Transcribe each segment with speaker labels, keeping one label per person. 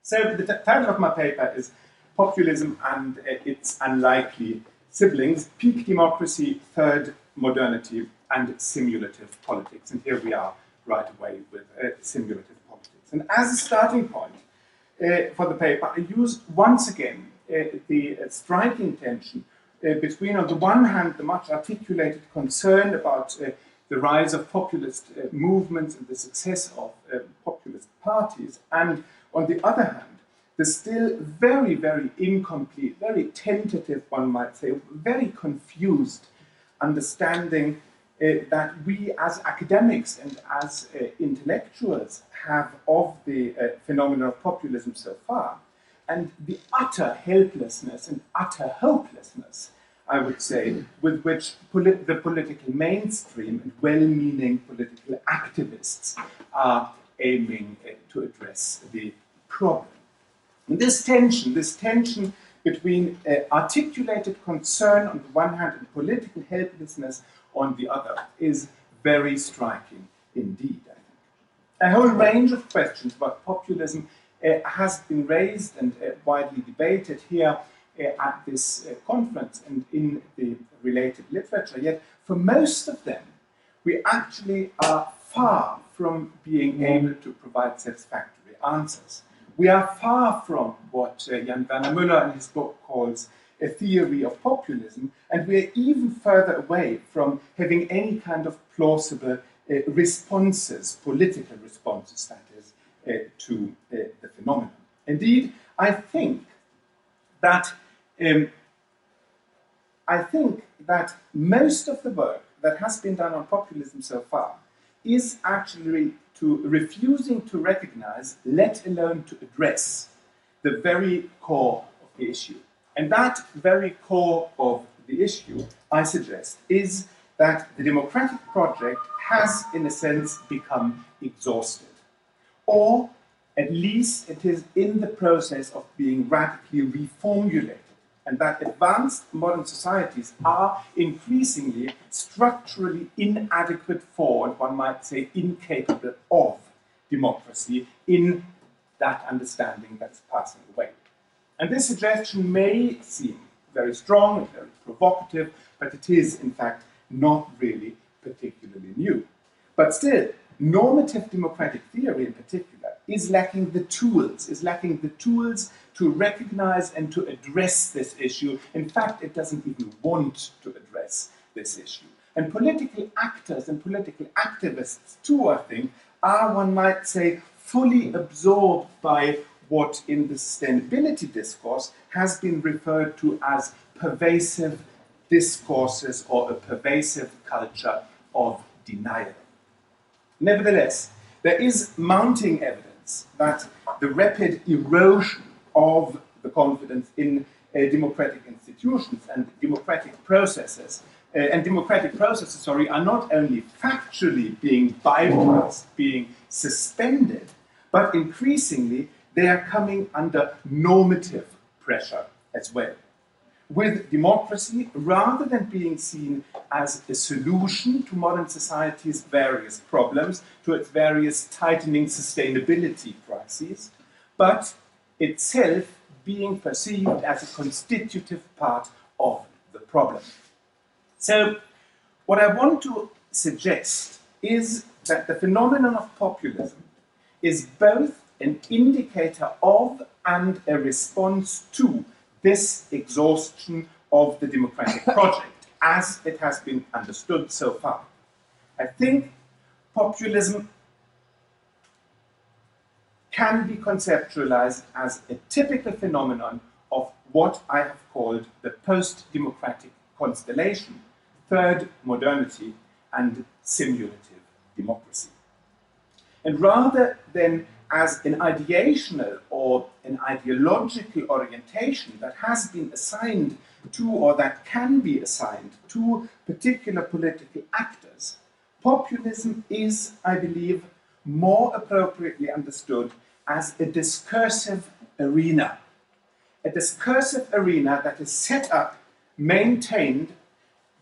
Speaker 1: So the title of my paper is Populism and Its Unlikely Siblings, Peak Democracy, Third Modernity, and Simulative Politics. And here we are right away with simulative politics. And as a starting point for the paper, I use once again the striking tension between, on the one hand, the much articulated concern about the rise of populist movements and the success of populist parties, and on the other hand, the still very, very incomplete, very tentative, one might say, very confused understanding that we as academics and as intellectuals have of the phenomenon of populism so far, and the utter helplessness and utter hopelessness, I would say, with which the political mainstream and well-meaning political activists are aiming to address the problem. And this tension between articulated concern on the one hand and political helplessness on the other is very striking indeed, I think. A whole range of questions about populism has been raised and widely debated here at this conference and in the related literature, yet for most of them we actually are far from being able to provide satisfactory answers. We are far from what Jan Werner Müller in his book calls a theory of populism, and we are even further away from having any kind of plausible responses, political responses, that is, to the phenomenon. Indeed, I think that most of the work that has been done on populism so far is actually refusing to recognize, let alone to address, the very core of the issue. And that very core of the issue, I suggest, is that the democratic project has, in a sense, become exhausted. Or, at least, it is in the process of being radically reformulated. And that advanced modern societies are increasingly structurally inadequate for, and one might say incapable of, democracy in that understanding that's passing away. And this suggestion may seem very strong and very provocative, but it is, in fact, not really particularly new. But still, normative democratic theory in particular is lacking the tools to recognize and to address this issue. In fact, it doesn't even want to address this issue. And political actors and political activists too, I think, are, one might say, fully absorbed by what in the sustainability discourse has been referred to as pervasive discourses or a pervasive culture of denial. Nevertheless, there is mounting evidence that the rapid erosion of the confidence in democratic institutions and democratic processes, are not only factually being bypassed, being suspended, but increasingly they are coming under normative pressure as well. With democracy, rather than being seen as a solution to modern society's various problems, to its various tightening sustainability crises, but itself being perceived as a constitutive part of the problem. So, what I want to suggest is that the phenomenon of populism is both an indicator of and a response to this exhaustion of the democratic project, as it has been understood so far. I think populism can be conceptualized as a typical phenomenon of what I have called the post-democratic constellation, third modernity, and simulative democracy. And rather than as an ideational or an ideological orientation that has been assigned to, or that can be assigned to, particular political actors, populism is, I believe, more appropriately understood as a discursive arena. A discursive arena that is set up, maintained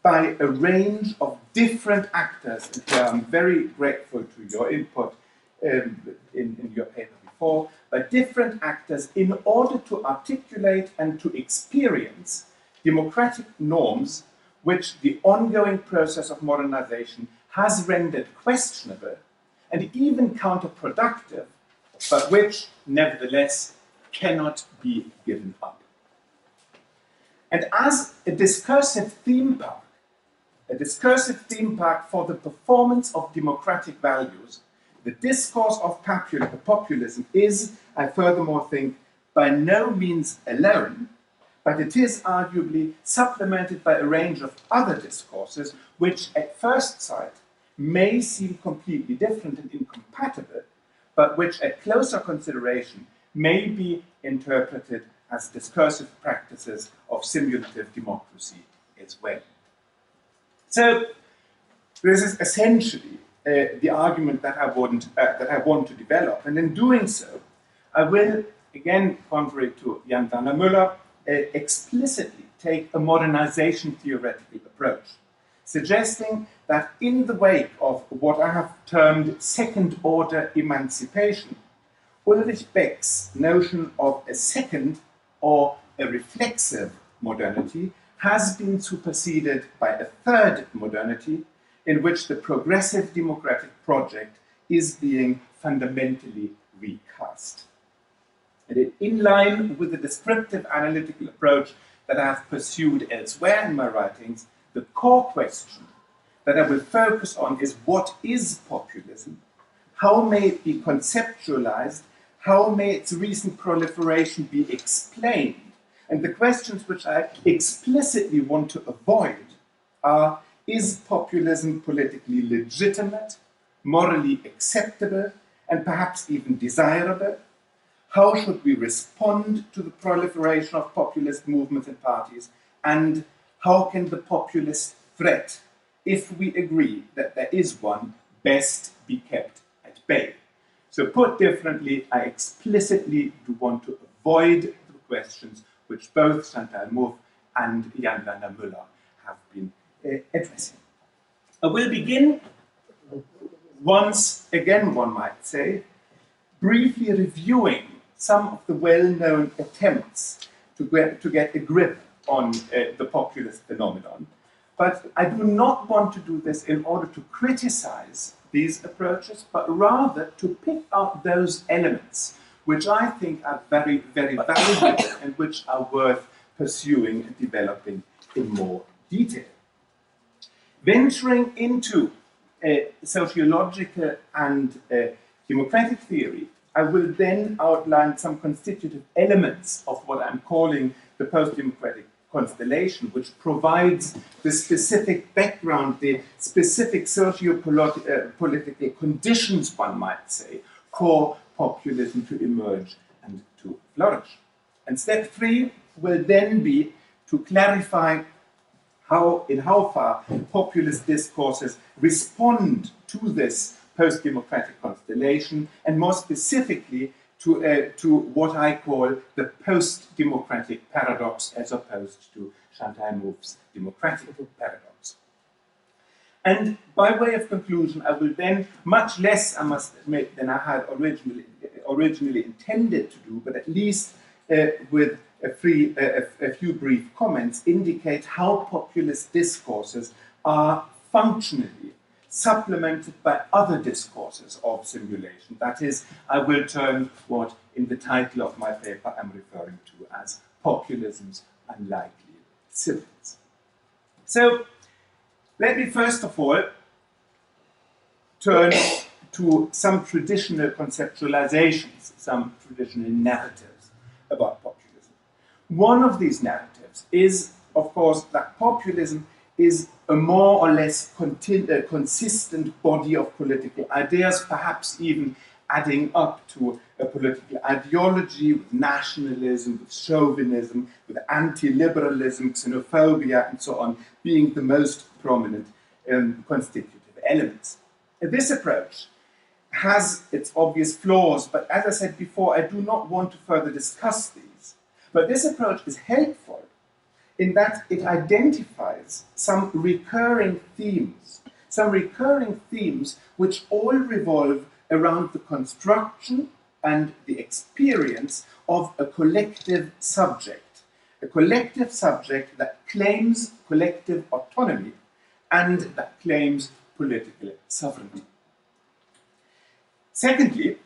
Speaker 1: by a range of different actors. And here I'm very grateful to your input in your paper before, by different actors in order to articulate and to experience democratic norms which the ongoing process of modernization has rendered questionable and even counterproductive, but which, nevertheless, cannot be given up. And as a discursive theme park for the performance of democratic values, the discourse of populism is, I furthermore think, by no means alone, but it is arguably supplemented by a range of other discourses which at first sight may seem completely different and incompatible, but which at closer consideration may be interpreted as discursive practices of simulative democracy as well. So this is essentially the argument that I want to develop, and in doing so, I will, again, contrary to Jan Werner Müller, explicitly take a modernization theoretical approach, suggesting that in the wake of what I have termed second-order emancipation, Ulrich Beck's notion of a second or a reflexive modernity has been superseded by a third modernity in which the progressive democratic project is being fundamentally recast. And in line with the descriptive analytical approach that I have pursued elsewhere in my writings, the core question that I will focus on is what is populism? How may it be conceptualized? How may its recent proliferation be explained? And the questions which I explicitly want to avoid are, is populism politically legitimate, morally acceptable, and perhaps even desirable? How should we respond to the proliferation of populist movements and parties? And how can the populist threat, if we agree that there is one, best be kept at bay? So put differently, I explicitly do want to avoid the questions which both Chantal Mouffe and Jan Werner Müller have been addressing. I will begin, once again one might say, briefly reviewing some of the well-known attempts to get a grip on the populist phenomenon. But I do not want to do this in order to criticize these approaches, but rather to pick out those elements which I think are very, very valuable and which are worth pursuing and developing in more detail. Venturing into sociological and democratic theory, I will then outline some constitutive elements of what I'm calling the post-democratic constellation, which provides the specific background, the specific socio-political conditions, one might say, for populism to emerge and to flourish. And step 3 will then be to clarify how far populist discourses respond to this post-democratic constellation, and more specifically to what I call the post-democratic paradox as opposed to Chantal Mouffe's democratic paradox. And by way of conclusion, I will then, much less, I must admit, than I had originally intended to do, but at least with a few brief comments, indicate how populist discourses are functionally supplemented by other discourses of simulation. That is, I will term what in the title of my paper I'm referring to as populism's unlikely siblings. So let me first of all turn to some traditional conceptualizations, some traditional narratives about populism. One of these narratives is, of course, that populism is a more or less consistent body of political ideas, perhaps even adding up to a political ideology with nationalism, with chauvinism, with anti-liberalism, xenophobia, and so on, being the most prominent constitutive elements. This approach has its obvious flaws, but as I said before, I do not want to further discuss these. But this approach is helpful in that it identifies some recurring themes which all revolve around the construction and the experience of a collective subject that claims collective autonomy and that claims political sovereignty. Secondly,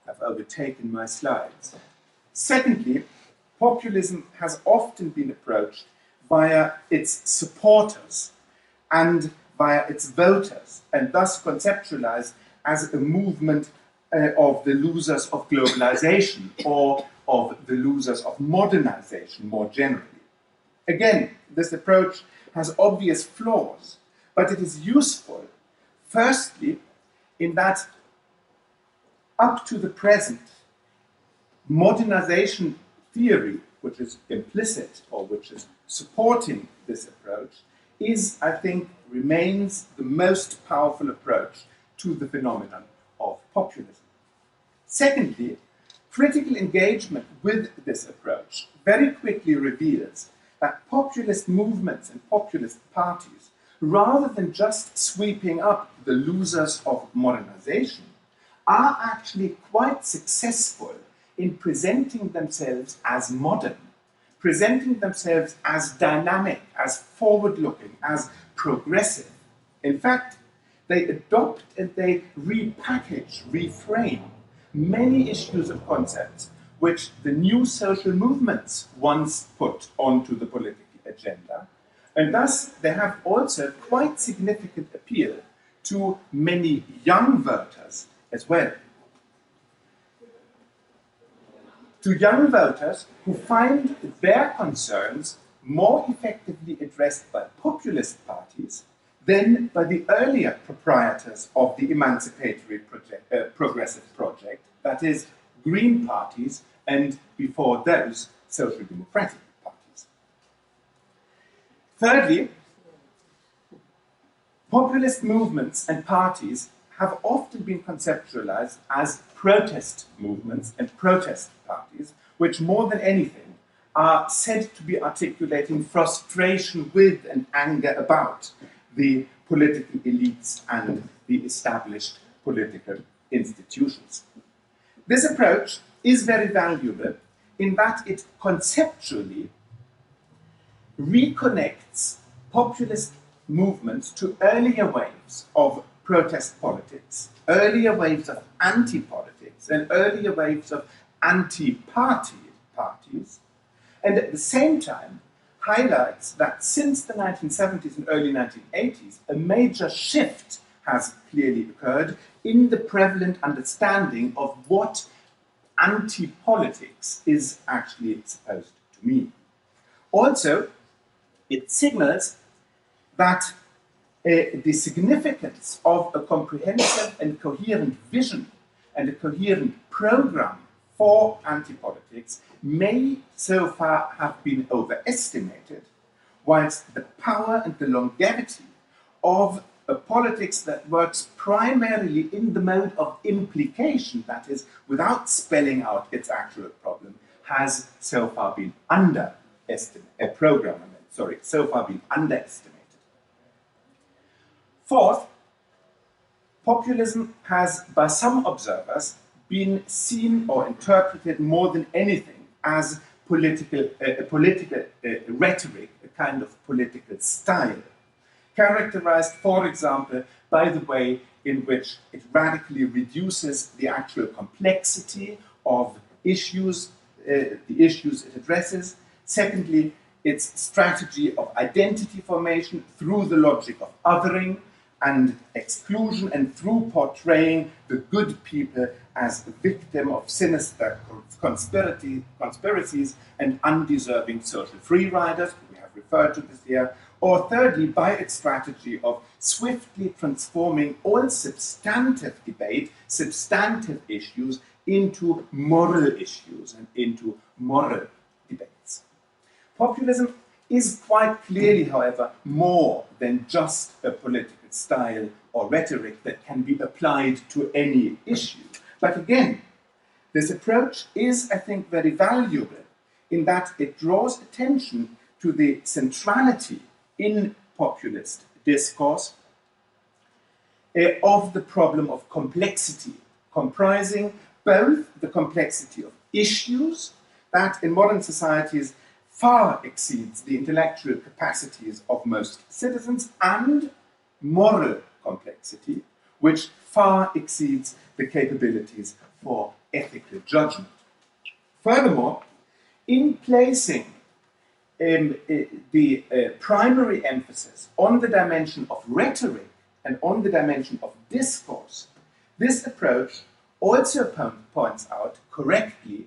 Speaker 1: I've overtaken my slides. Secondly, populism has often been approached via its supporters and via its voters, and thus conceptualized as a movement of the losers of globalization or of the losers of modernization more generally. Again, this approach has obvious flaws, but it is useful, firstly, in that up to the present, modernization theory, which is implicit or which is supporting this approach, I think, remains the most powerful approach to the phenomenon of populism. Secondly, critical engagement with this approach very quickly reveals that populist movements and populist parties, rather than just sweeping up the losers of modernization, are actually quite successful in presenting themselves as modern, presenting themselves as dynamic, as forward-looking, as progressive. In fact, they adopt and they repackage, reframe many issues and concepts which the new social movements once put onto the political agenda, and thus they have also quite significant appeal to many young voters as well. To young voters who find their concerns more effectively addressed by populist parties than by the earlier proprietors of the emancipatory progressive project, that is, Green parties and, before those, social democratic parties. Thirdly, populist movements and parties have often been conceptualized as protest movements and protest parties, which more than anything are said to be articulating frustration with and anger about the political elites and the established political institutions. This approach is very valuable in that it conceptually reconnects populist movements to earlier waves of protest politics, earlier waves of anti-politics, and earlier waves of anti-party parties, and at the same time highlights that since the 1970s and early 1980s, a major shift has clearly occurred in the prevalent understanding of what anti-politics is actually supposed to mean. Also, it signals that the significance of a comprehensive and coherent vision and a coherent program for anti-politics may so far have been overestimated, whilst the power and the longevity of a politics that works primarily in the mode of implication, that is, without spelling out its actual problem, has so far been underestimated. Fourth, populism has, by some observers, been seen or interpreted more than anything as political rhetoric, a kind of political style, characterized, for example, by the way in which it radically reduces the actual complexity of issues, the issues it addresses. Secondly, its strategy of identity formation through the logic of othering and exclusion, and through portraying the good people as the victim of sinister conspiracies and undeserving social free riders, we have referred to this here, or thirdly, by its strategy of swiftly transforming all substantive debate, substantive issues, into moral issues and into moral debates. Populism is quite clearly, however, more than just a political style or rhetoric that can be applied to any issue. But again, this approach is, I think, very valuable in that it draws attention to the centrality in populist discourse of the problem of complexity, comprising both the complexity of issues that in modern societies far exceeds the intellectual capacities of most citizens, and moral complexity, which far exceeds the capabilities for ethical judgment. Furthermore, in placing the primary emphasis on the dimension of rhetoric and on the dimension of discourse, this approach also points out correctly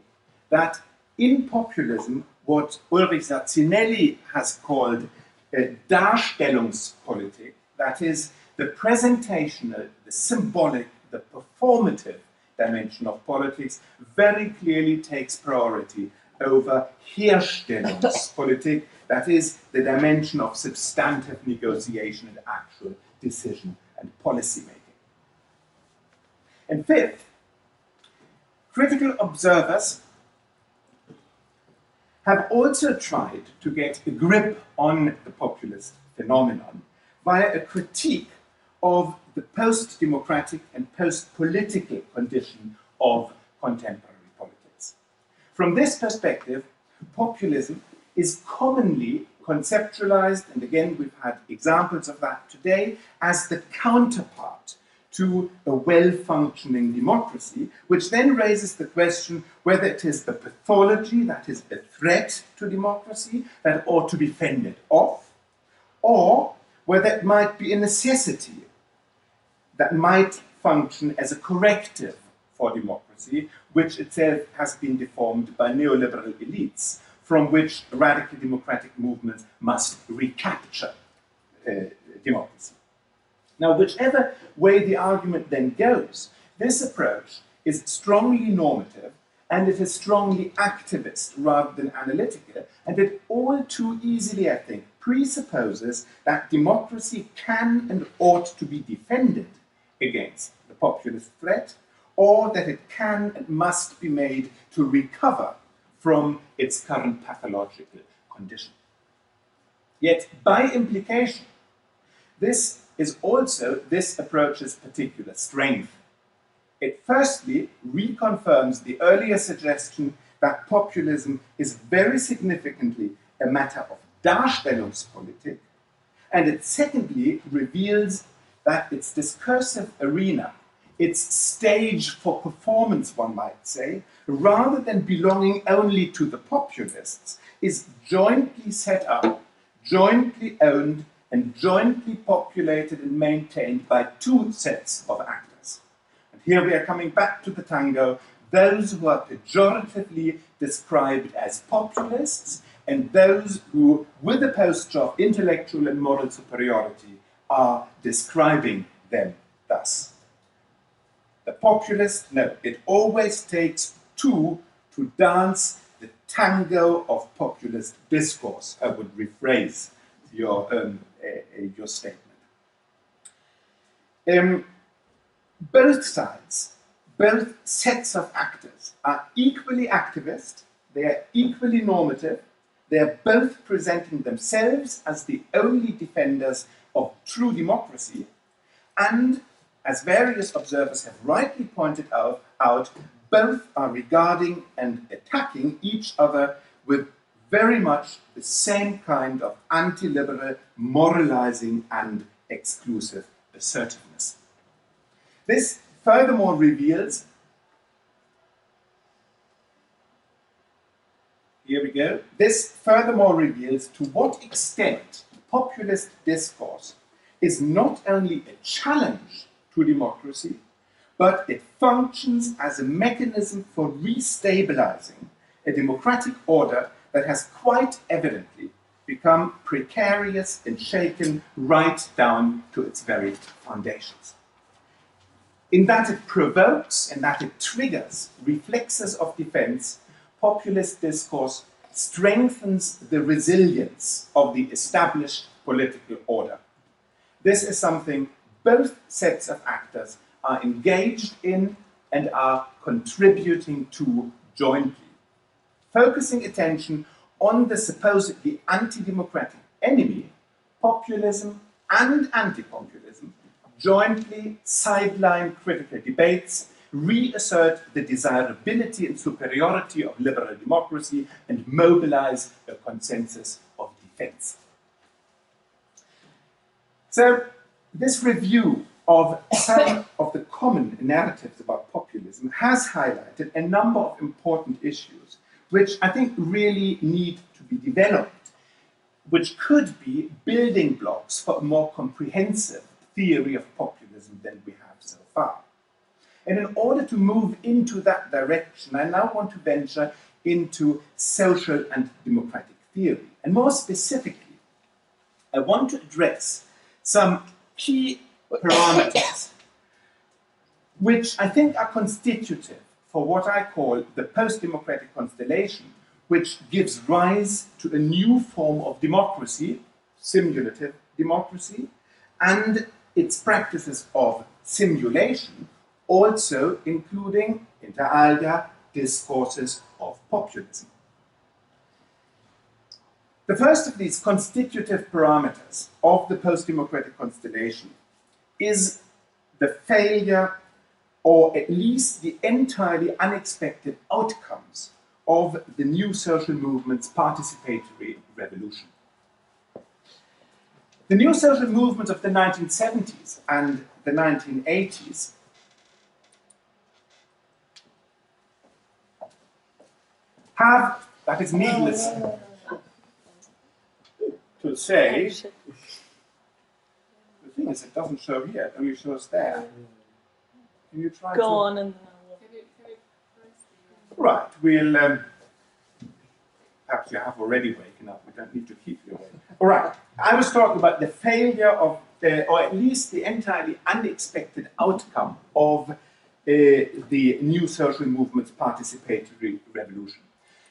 Speaker 1: that in populism, what Ulrich Saccinelli has called Darstellungspolitik, that is, the presentational, the symbolic, the performative dimension of politics, very clearly takes priority over Herstellungspolitik, that is, the dimension of substantive negotiation and actual decision and policy making. And fifth, critical observers have also tried to get a grip on the populist phenomenon via a critique of the post-democratic and post-political condition of contemporary politics. From this perspective, populism is commonly conceptualized, and again we've had examples of that today, as the counterpart to a well-functioning democracy, which then raises the question whether it is the pathology that is a threat to democracy that ought to be fended off, or whether it might be a necessity that might function as a corrective for democracy, which itself has been deformed by neoliberal elites, from which radical democratic movements must recapture democracy. Now, whichever way the argument then goes, this approach is strongly normative and it is strongly activist rather than analytical, and it all too easily, I think, presupposes that democracy can and ought to be defended against the populist threat, or that it can and must be made to recover from its current pathological condition. Yet, by implication, this is also this approach's particular strength. It firstly reconfirms the earlier suggestion that populism is very significantly a matter of Darstellungspolitik, and it secondly reveals that its discursive arena, its stage for performance, one might say, rather than belonging only to the populists, is jointly set up, jointly owned, and jointly populated and maintained by two sets of actors. And here we are coming back to the tango, those who are pejoratively described as populists, and those who, with a posture of intellectual and moral superiority, are describing them thus. The populist, no, it always takes two to dance the tango of populist discourse. I would rephrase your statement. Both sides, both sets of actors are equally activist, they are equally normative, they are both presenting themselves as the only defenders of true democracy, and, as various observers have rightly pointed out, both are regarding and attacking each other with very much the same kind of anti-liberal, moralizing and exclusive assertiveness. This furthermore reveals, this furthermore reveals to what extent populist discourse is not only a challenge to democracy, but it functions as a mechanism for restabilizing a democratic order that has quite evidently become precarious and shaken right down to its very foundations. In that it provokes and that it triggers reflexes of defense, populist discourse strengthens the resilience of the established political order. This is something both sets of actors are engaged in and are contributing to jointly. Focusing attention on the supposedly anti-democratic enemy, populism and anti-populism jointly sideline critical debates, reassert the desirability and superiority of liberal democracy, and mobilize a consensus of defense. So, this review of some of the common narratives about populism has highlighted a number of important issues which I think really need to be developed, which could be building blocks for a more comprehensive theory of populism than we have so far. And in order to move into that direction, I now want to venture into social and democratic theory. And more specifically, I want to address some key parameters which I think are constitutive for what I call the post-democratic constellation, which gives rise to a new form of democracy, simulative democracy, and its practices of simulation, also including, inter alia, discourses of populism. The first of these constitutive parameters of the post-democratic constellation is the failure, or at least the entirely unexpected outcomes of the new social movement's participatory revolution. The new social movements of the 1970s and the 1980s have, that is needless to say, the thing is it doesn't show here, it only shows there. Can you try
Speaker 2: Go on and then
Speaker 1: Right, we'll, perhaps you have already waken up, we don't need to keep you awake. All right, I was talking about the failure of, or at least the entirely unexpected outcome of the new social movement's participatory revolution.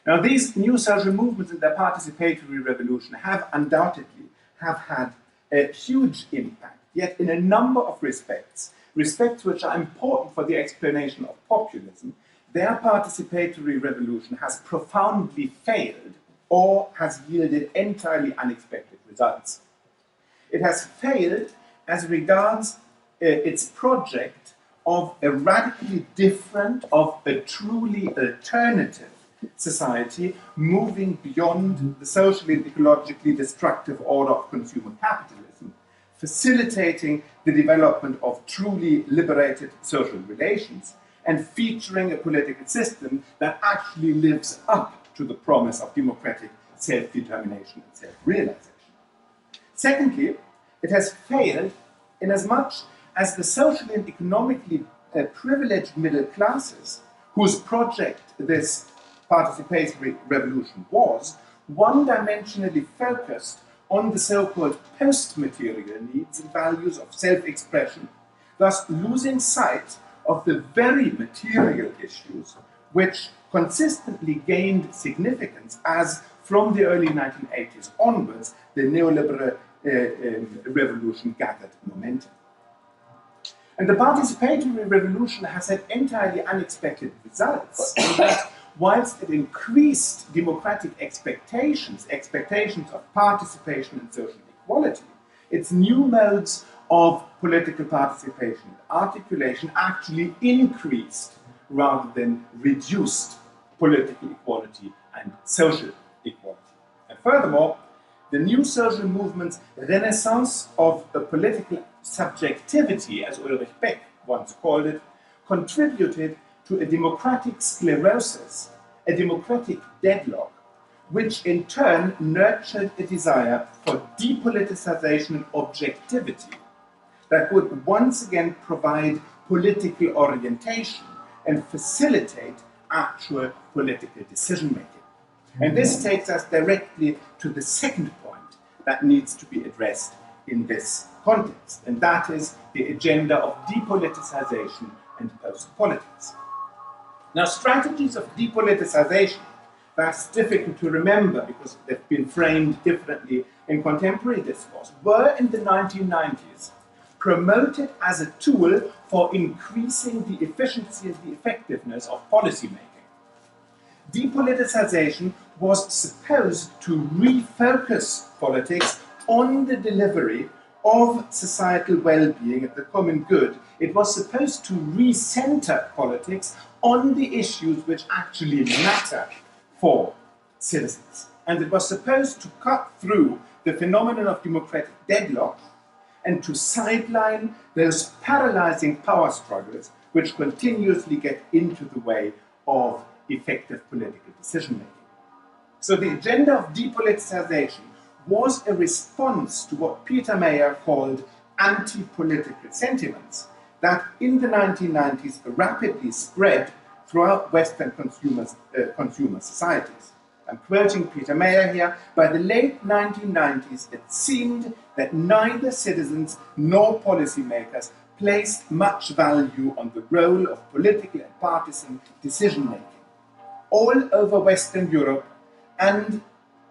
Speaker 1: Now, these new social movements and their participatory revolution have undoubtedly had a huge impact, yet in a number of respects which are important for the explanation of populism, their participatory revolution has profoundly failed or has yielded entirely unexpected results. It has failed as regards its project of a radically different, of a truly alternative society moving beyond the socially and ecologically destructive order of consumer capitalism, facilitating the development of truly liberated social relations, and featuring a political system that actually lives up to the promise of democratic self-determination and self-realization. Secondly, it has failed inasmuch as the socially and economically privileged middle classes, whose project this participatory revolution was, one-dimensionally focused on the so-called post-material needs and values of self-expression, thus losing sight of the very material issues which consistently gained significance as, from the early 1980s onwards, the neoliberal revolution gathered momentum. And the participatory revolution has had entirely unexpected results, in that whilst it increased democratic expectations of participation and social equality, its new modes of political participation and articulation actually increased rather than reduced political equality and social equality. And furthermore, the new social movement's renaissance of a political subjectivity, as Ulrich Beck once called it, contributed to a democratic sclerosis, a democratic deadlock, which in turn nurtured a desire for depoliticization and objectivity that would once again provide political orientation and facilitate actual political decision-making. And this takes us directly to the second point that needs to be addressed in this context, and that is the agenda of depoliticization and post-politics. Now, strategies of depoliticization, that's difficult to remember because they've been framed differently in contemporary discourse, were in the 1990s promoted as a tool for increasing the efficiency and the effectiveness of policymaking. Depoliticization was supposed to refocus politics on the delivery of societal well-being and the common good. It was supposed to recenter politics on the issues which actually matter for citizens. And it was supposed to cut through the phenomenon of democratic deadlock and to sideline those paralyzing power struggles which continuously get into the way of effective political decision-making. So the agenda of depoliticization was a response to what Peter Mayer called anti-political sentiments that in the 1990s rapidly spread throughout Western consumer societies. I'm quoting Peter Mayer here. By the late 1990s, it seemed that neither citizens nor policymakers placed much value on the role of political and partisan decision-making. All over Western Europe and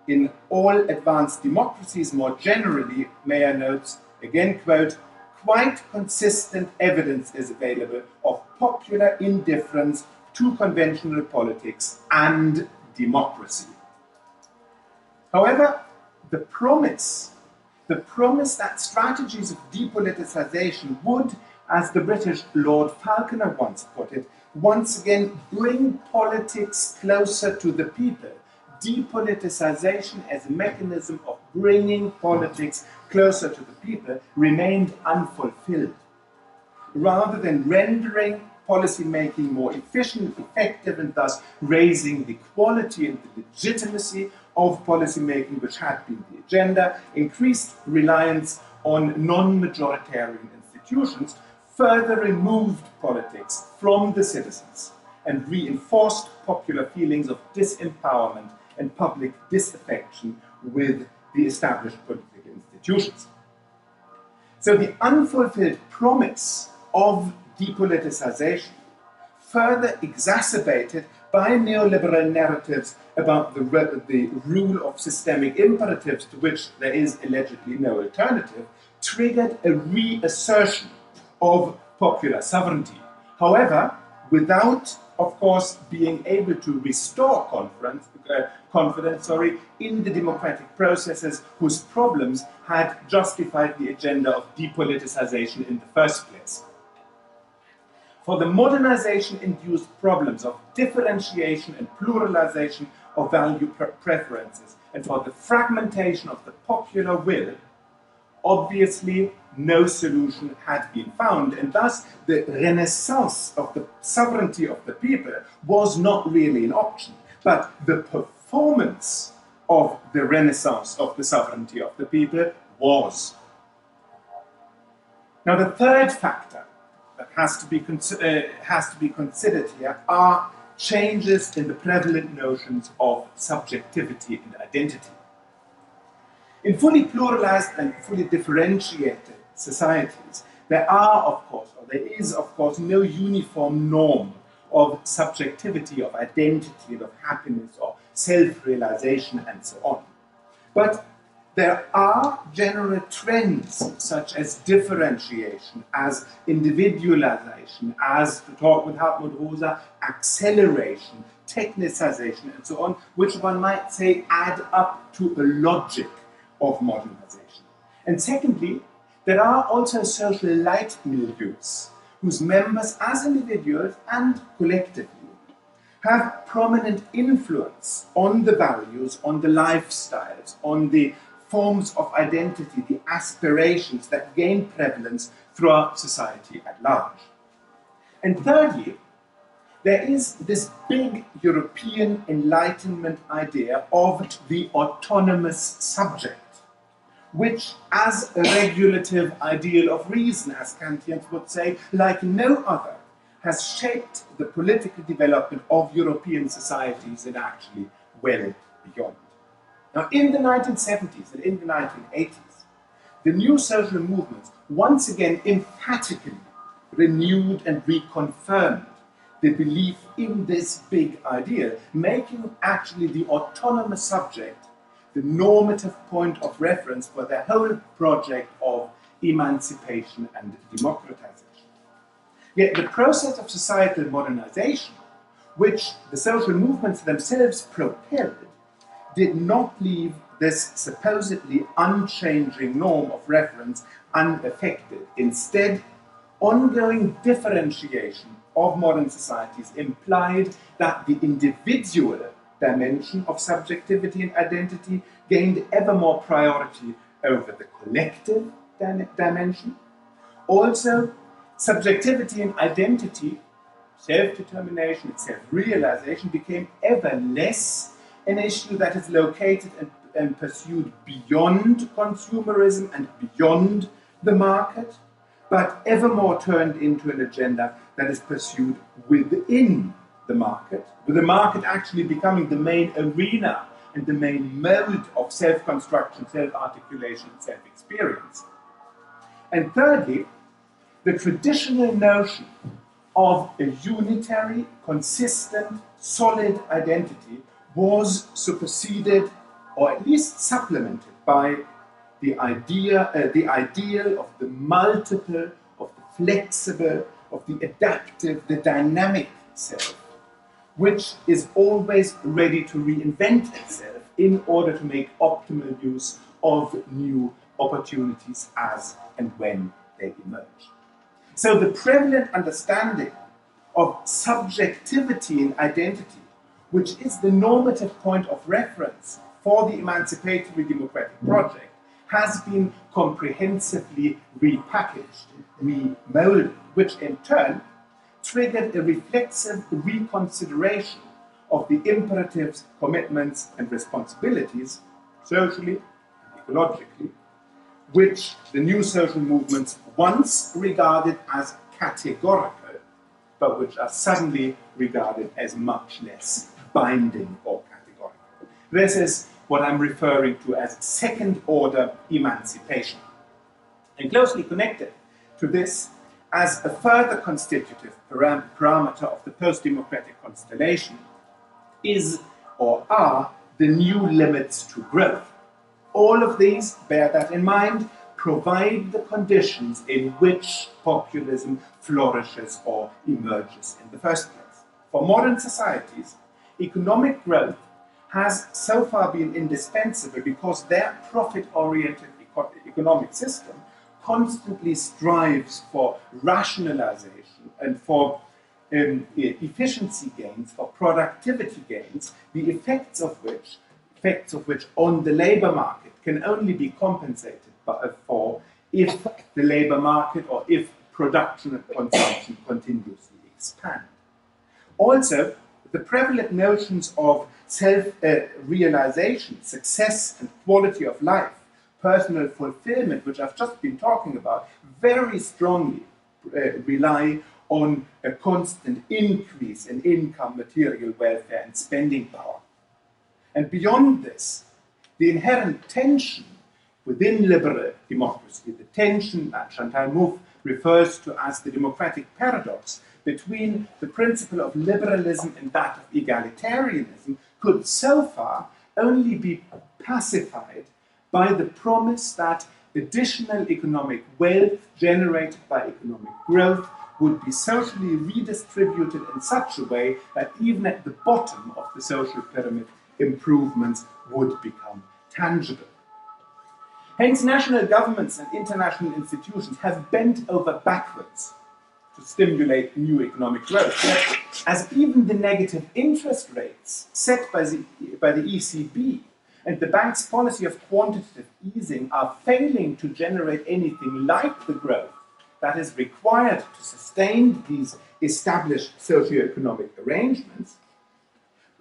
Speaker 1: in all advanced democracies more generally, Mayer notes, again quote, quite consistent evidence is available of popular indifference to conventional politics and democracy. However, the promise that strategies of depoliticization would, as the British Lord Falconer once put it, once again bring politics closer to the people. Depoliticization as a mechanism of bringing politics closer to the people remained unfulfilled. Rather than rendering policymaking more efficient, effective, and thus raising the quality and the legitimacy of policymaking, which had been the agenda, increased reliance on non-majoritarian institutions further removed politics from the citizens and reinforced popular feelings of disempowerment and public disaffection with the established political institutions. So the unfulfilled promise of depoliticization, further exacerbated by neoliberal narratives about the rule of systemic imperatives to which there is allegedly no alternative, triggered a reassertion of popular sovereignty. However, without, of course, being able to restore confidence in the democratic processes whose problems had justified the agenda of depoliticization in the first place. For the modernization-induced problems of differentiation and pluralization of value preferences, and for the fragmentation of the popular will, obviously no solution had been found, and thus the renaissance of the sovereignty of the people was not really an option, but the performance of the renaissance of the sovereignty of the people was. Now, the third factor that has to be considered here are changes in the prevalent notions of subjectivity and identity. In fully pluralized and fully differentiated societies, there is of course no uniform norm of subjectivity, of identity, and of happiness or self-realization and so on. But there are general trends such as differentiation, as individualization, as, to talk with Hartmut Rosa, acceleration, technicization, and so on, which one might say add up to a logic of modernization. And secondly, there are also social light milieux whose members as individuals and collectively have prominent influence on the values, on the lifestyles, on the forms of identity, the aspirations that gain prevalence throughout society at large. And thirdly, there is this big European Enlightenment idea of the autonomous subject, which as a regulative ideal of reason, as Kantians would say, like no other, has shaped the political development of European societies and actually well beyond. Now, in the 1970s and in the 1980s, the new social movements once again emphatically renewed and reconfirmed the belief in this big ideal, making actually the autonomous subject the normative point of reference for their whole project of emancipation and democratization. Yet the process of societal modernization, which the social movements themselves propelled, did not leave this supposedly unchanging norm of reference unaffected. Instead, ongoing differentiation of modern societies implied that the individual dimension of subjectivity and identity gained ever more priority over the collective dimension. Also, subjectivity and identity, self-determination and self-realization, became ever less an issue that is located and pursued beyond consumerism and beyond the market, but ever more turned into an agenda that is pursued within the market, with the market actually becoming the main arena and the main mode of self-construction, self-articulation, and self-experience. And thirdly, the traditional notion of a unitary, consistent, solid identity was superseded, or at least supplemented, by the ideal of the multiple, of the flexible, of the adaptive, the dynamic self, which is always ready to reinvent itself in order to make optimal use of new opportunities as and when they emerge. So the prevalent understanding of subjectivity in identity, which is the normative point of reference for the emancipatory democratic project, has been comprehensively repackaged, remolded, which in turn triggered a reflexive reconsideration of the imperatives, commitments, and responsibilities, socially and ecologically, which the new social movements once regarded as categorical, but which are suddenly regarded as much less binding or categorical. This is what I'm referring to as second-order emancipation. And closely connected to this, as a further constitutive parameter of the post-democratic constellation, is or are the new limits to growth. All of these, bear that in mind, provide the conditions in which populism flourishes or emerges in the first place. For modern societies, economic growth has so far been indispensable because their profit-oriented economic system constantly strives for rationalization and for efficiency gains, for productivity gains, the effects of which on the labor market can only be compensated for if the labor market or if production and consumption continuously expand. Also, the prevalent notions of self-realization, success and quality of life, personal fulfillment, which I've just been talking about, very strongly rely on a constant increase in income, material welfare, and spending power. And beyond this, the inherent tension within liberal democracy, the tension that Chantal Mouffe refers to as the democratic paradox between the principle of liberalism and that of egalitarianism, could so far only be pacified by the promise that additional economic wealth generated by economic growth would be socially redistributed in such a way that even at the bottom of the social pyramid, improvements would become tangible. Hence, national governments and international institutions have bent over backwards to stimulate new economic growth, as even the negative interest rates set by the ECB and the bank's policy of quantitative easing are failing to generate anything like the growth that is required to sustain these established socioeconomic arrangements.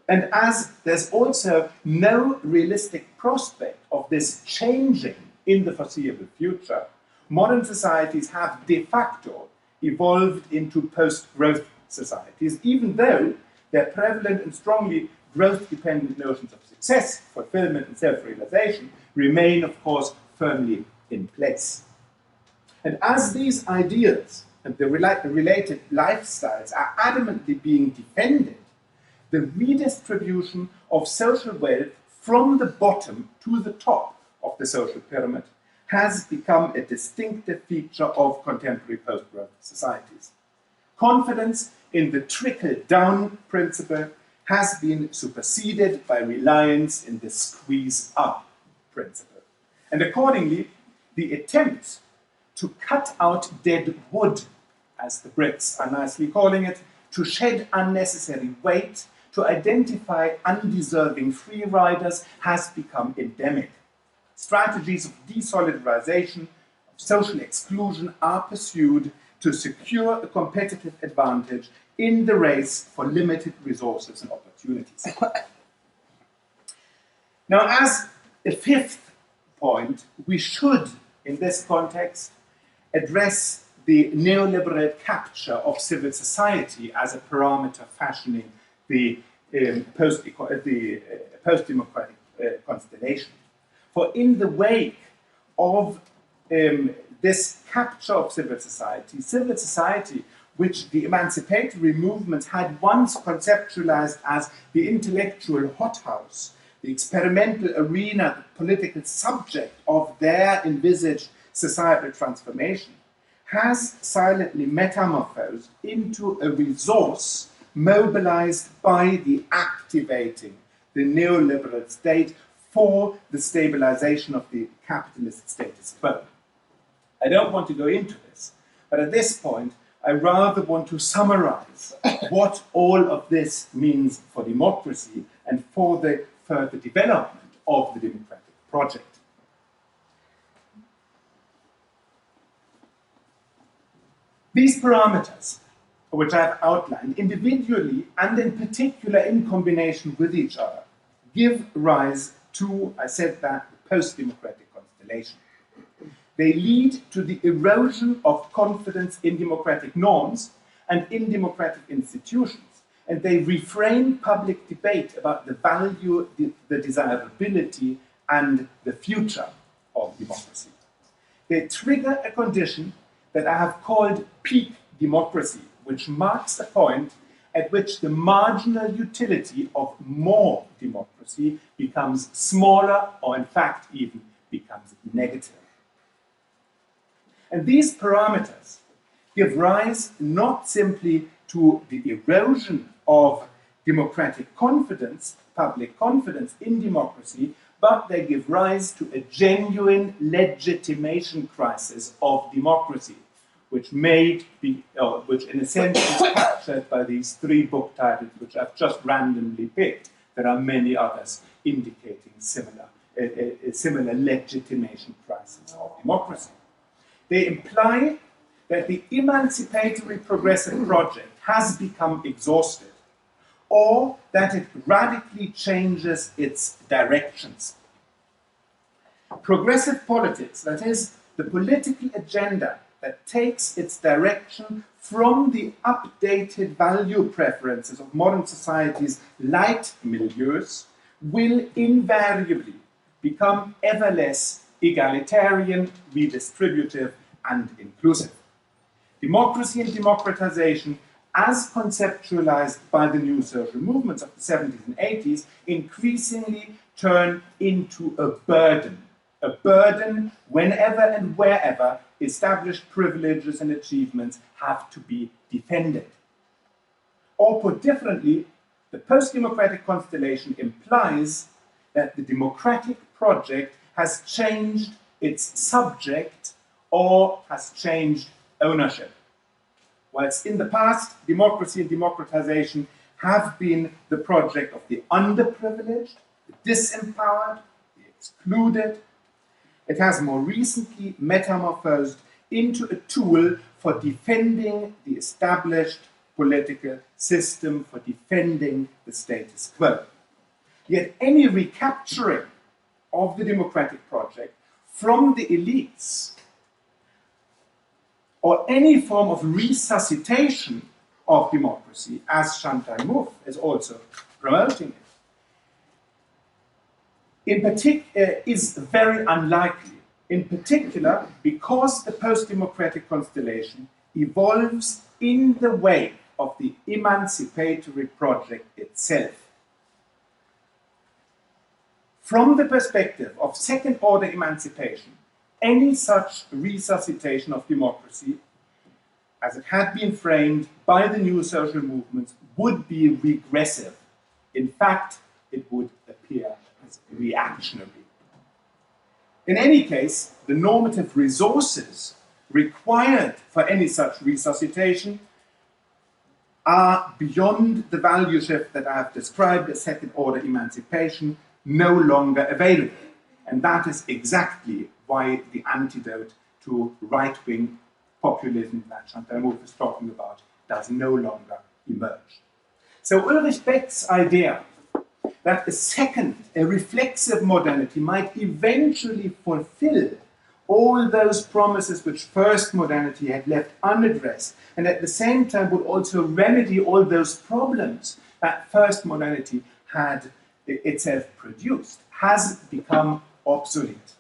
Speaker 1: And as there's also no realistic prospect of this changing in the foreseeable future, modern societies have de facto evolved into post-growth societies, even though their prevalent and strongly growth-dependent notions of success, fulfillment, and self-realization remain, of course, firmly in place. And as these ideals and the related lifestyles are adamantly being defended, the redistribution of social wealth from the bottom to the top of the social pyramid has become a distinctive feature of contemporary post-growth societies. Confidence in the trickle-down principle has been superseded by reliance in the squeeze-up principle. And accordingly, the attempt to cut out dead wood, as the Brits are nicely calling it, to shed unnecessary weight, to identify undeserving free riders, has become endemic. Strategies of desolidarization, of social exclusion are pursued to secure a competitive advantage in the race for limited resources and opportunities. Now, as a fifth point, we should, in this context, address the neoliberal capture of civil society as a parameter fashioning the post-democratic constellation. For in the wake of this capture of civil society, which the emancipatory movements had once conceptualized as the intellectual hothouse, the experimental arena, the political subject of their envisaged societal transformation, has silently metamorphosed into a resource mobilized by the activating the neoliberal state for the stabilization of the capitalist status quo. I don't want to go into this, but at this point, I rather want to summarize what all of this means for democracy and for the further development of the democratic project. These parameters, which I've outlined individually and in particular in combination with each other, give rise to, I said that, the post-democratic constellation. They lead to the erosion of confidence in democratic norms and in democratic institutions, and they reframe public debate about the value, the desirability, and the future of democracy. They trigger a condition that I have called peak democracy, which marks a point at which the marginal utility of more democracy becomes smaller, or in fact even becomes negative. And these parameters give rise not simply to the erosion of democratic confidence, public confidence in democracy, but they give rise to a genuine legitimation crisis of democracy, which may be, which in a sense is captured by these three book titles, which I've just randomly picked. There are many others indicating a similar legitimation crisis of democracy. They imply that the emancipatory progressive project has become exhausted, or that it radically changes its directions. Progressive politics, that is, the political agenda that takes its direction from the updated value preferences of modern society's light milieus, will invariably become ever less egalitarian, redistributive, and inclusive. Democracy and democratization, as conceptualized by the new social movements of the 70s and 80s, increasingly turn into a burden whenever and wherever established privileges and achievements have to be defended. Or put differently, the post-democratic constellation implies that the democratic project has changed its subject or has changed ownership. Whilst in the past, democracy and democratization have been the project of the underprivileged, the disempowered, the excluded, it has more recently metamorphosed into a tool for defending the established political system, for defending the status quo. Yet any recapturing of the democratic project from the elites, or any form of resuscitation of democracy, as Chantal Mouffe is also promoting it, is very unlikely, in particular because the post-democratic constellation evolves in the way of the emancipatory project itself. From the perspective of second-order emancipation, any such resuscitation of democracy, as it had been framed by the new social movements, would be regressive. In fact, it would appear as reactionary. In any case, the normative resources required for any such resuscitation are beyond the value shift that I have described as second-order emancipation, no longer available. And that is exactly why the antidote to right-wing populism that Chantal Mouffe is talking about does no longer emerge. So Ulrich Beck's idea that a reflexive modernity might eventually fulfill all those promises which first modernity had left unaddressed, and at the same time would also remedy all those problems that first modernity had itself produced, has become obsolete.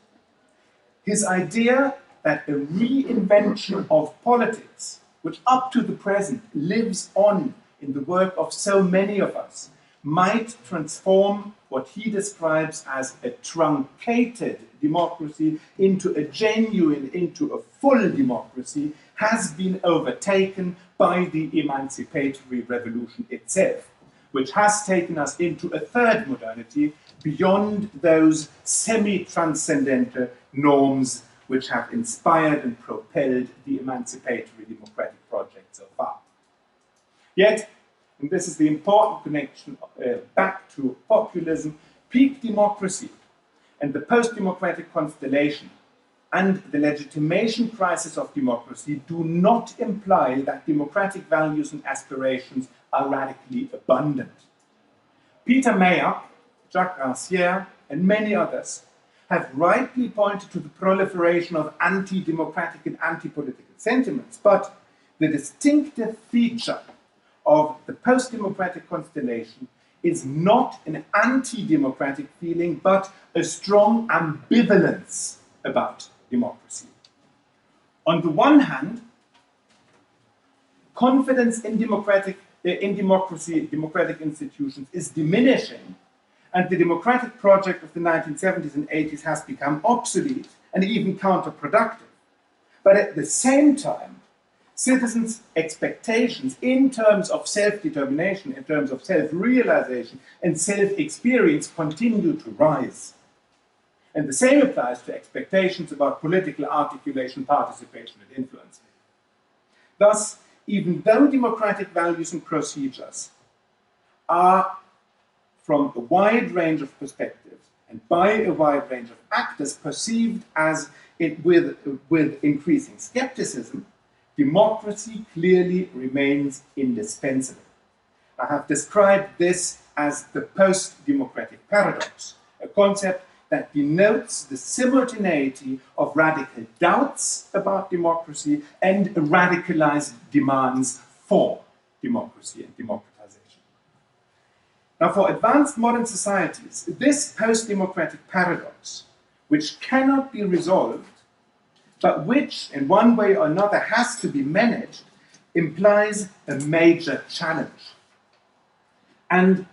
Speaker 1: His idea that a reinvention of politics, which up to the present lives on in the work of so many of us, might transform what he describes as a truncated democracy into a genuine, into a full democracy, has been overtaken by the emancipatory revolution itself, which has taken us into a third modernity beyond those semi-transcendental norms which have inspired and propelled the emancipatory democratic project so far. Yet, and this is the important connection back to populism, peak democracy and the post-democratic constellation and the legitimation crisis of democracy do not imply that democratic values and aspirations are radically abundant. Peter Mayer, Jacques Rancière, and many others have rightly pointed to the proliferation of anti-democratic and anti-political sentiments, but the distinctive feature of the post-democratic constellation is not an anti-democratic feeling, but a strong ambivalence about democracy. On the one hand, confidence in democratic institutions is diminishing, and the democratic project of the 1970s and 80s has become obsolete and even counterproductive. But at the same time, citizens' expectations in terms of self-determination, in terms of self-realization and self-experience continue to rise. And the same applies to expectations about political articulation, participation, and influence. Thus, even though democratic values and procedures are, from a wide range of perspectives and by a wide range of actors, perceived as with increasing skepticism, democracy clearly remains indispensable. I have described this as the post-democratic paradox, a concept that denotes the simultaneity of radical doubts about democracy and radicalized demands for democracy and democratization. Now, for advanced modern societies, this post-democratic paradox, which cannot be resolved, but which, in one way or another, has to be managed, implies a major challenge. And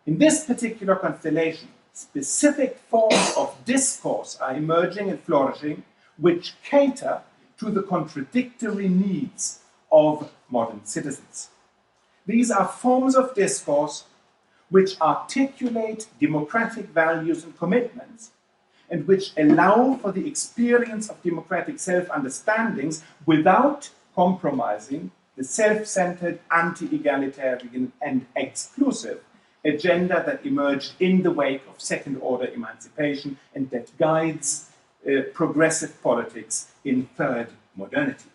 Speaker 1: in this particular constellation, specific forms of discourse are emerging and flourishing, which cater to the contradictory needs of modern citizens. These are forms of discourse which articulate democratic values and commitments, and which allow for the experience of democratic self-understandings without compromising the self-centered, anti-egalitarian and exclusive agenda that emerged in the wake of second-order emancipation and that guides progressive politics in third modernity.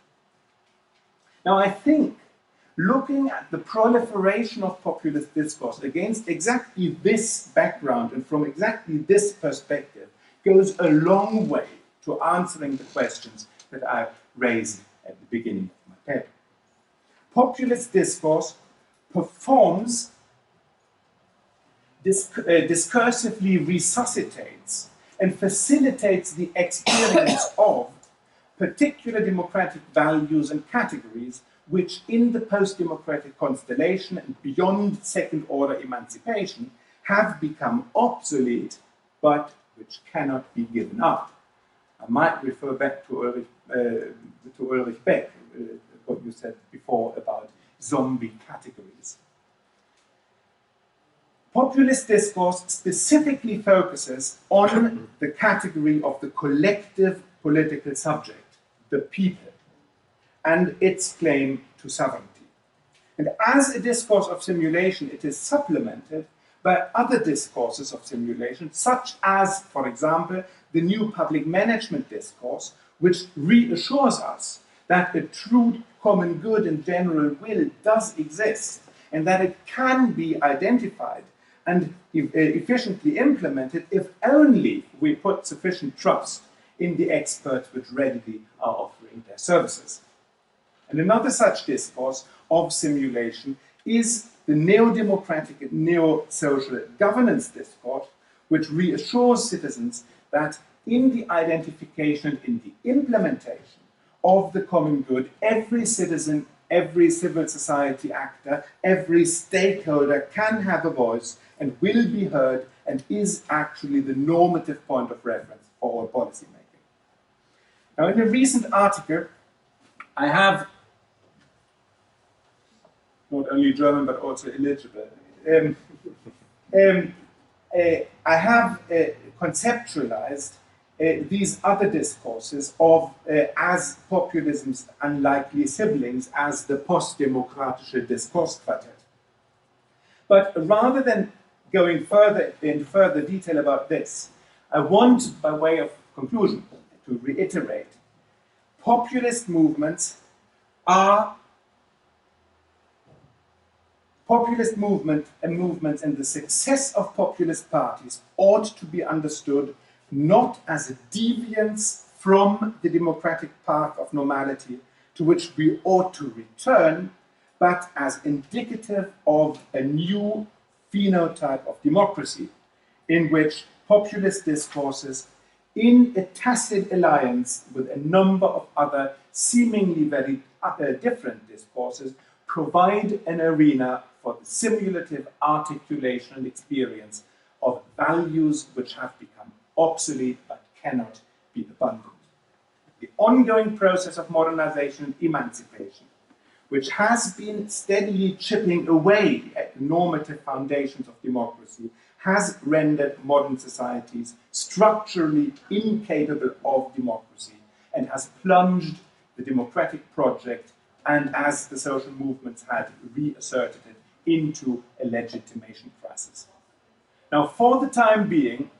Speaker 1: Now, I think looking at the proliferation of populist discourse against exactly this background and from exactly this perspective goes a long way to answering the questions that I raised at the beginning of my paper. Populist discourse performs, discursively resuscitates and facilitates the experience of particular democratic values and categories which in the post-democratic constellation and beyond second-order emancipation have become obsolete, but which cannot be given up. I might refer back to Ulrich Beck, what you said before about zombie categories. Populist discourse specifically focuses on the category of the collective political subject, the people, and its claim to sovereignty. And as a discourse of simulation, it is supplemented by other discourses of simulation, such as, for example, the new public management discourse, which reassures us that a true common good and general will does exist, and that it can be identified and efficiently implemented if only we put sufficient trust in the experts which readily are offering their services. And another such discourse of simulation is the neo-democratic and neo-social governance discourse, which reassures citizens that in the identification, in the implementation of the common good, every citizen, every civil society actor, every stakeholder can have a voice and will be heard and is actually the normative point of reference for all policy making. Now, in a recent article, I have not only German but also illegible. I have conceptualized these other discourses of as populism's unlikely siblings as the post-democratische Diskursquartett. But rather than going further in further detail about this, I want, by way of conclusion, to reiterate, populist movements and the success of populist parties ought to be understood not as a deviance from the democratic path of normality to which we ought to return, but as indicative of a new phenotype of democracy in which populist discourses, in a tacit alliance with a number of other seemingly very different discourses, provide an arena for the simulative articulation and experience of values which have become obsolete but cannot be abandoned. The ongoing process of modernization and emancipation, which has been steadily chipping away at the normative foundations of democracy, has rendered modern societies structurally incapable of democracy and has plunged the democratic project, and as the social movements had reasserted it, into a legitimation crisis. Now, for the time being,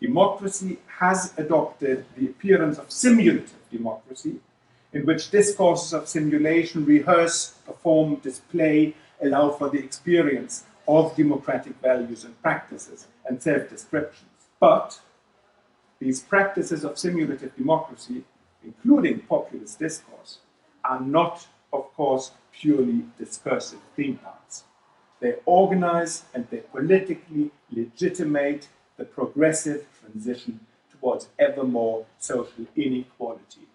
Speaker 1: democracy has adopted the appearance of simulative democracy, in which discourses of simulation rehearse, perform, display, allow for the experience of democratic values and practices and self-descriptions. But these practices of simulative democracy, including populist discourse, are not, of course, purely discursive theme parks. They organize and they politically legitimate the progressive transition towards ever more social inequality